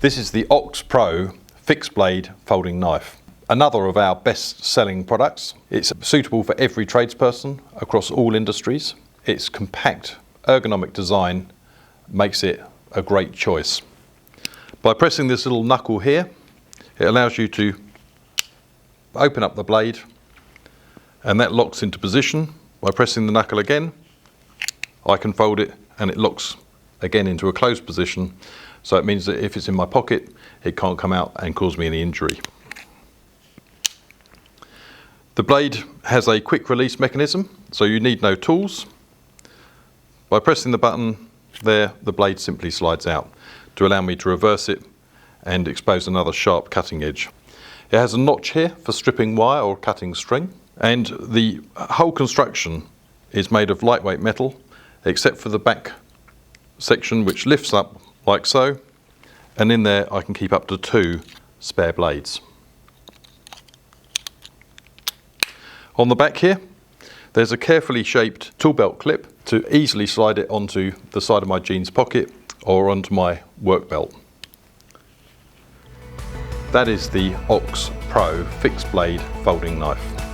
This is the Ox Pro fixed blade folding knife. Another of our best selling products. It's suitable for every tradesperson across all industries. Its compact ergonomic design makes it a great choice. By pressing this little knuckle here, it allows you to open up the blade, and that locks into position. By pressing the knuckle again, I can fold it and it locks again into a closed position. So it means that if it's in my pocket, it can't come out and cause me any injury. The blade has a quick release mechanism, so you need no tools. By pressing the button there, the blade simply slides out to allow me to reverse it and expose another sharp cutting edge. It has a notch here for stripping wire or cutting string, and the whole construction is made of lightweight metal, except for the back section which lifts up like so, and in there I can keep up to 2 spare blades. On the back here, there's a carefully shaped tool belt clip to easily slide it onto the side of my jeans pocket or onto my work belt. That is the Ox Pro fixed blade folding knife.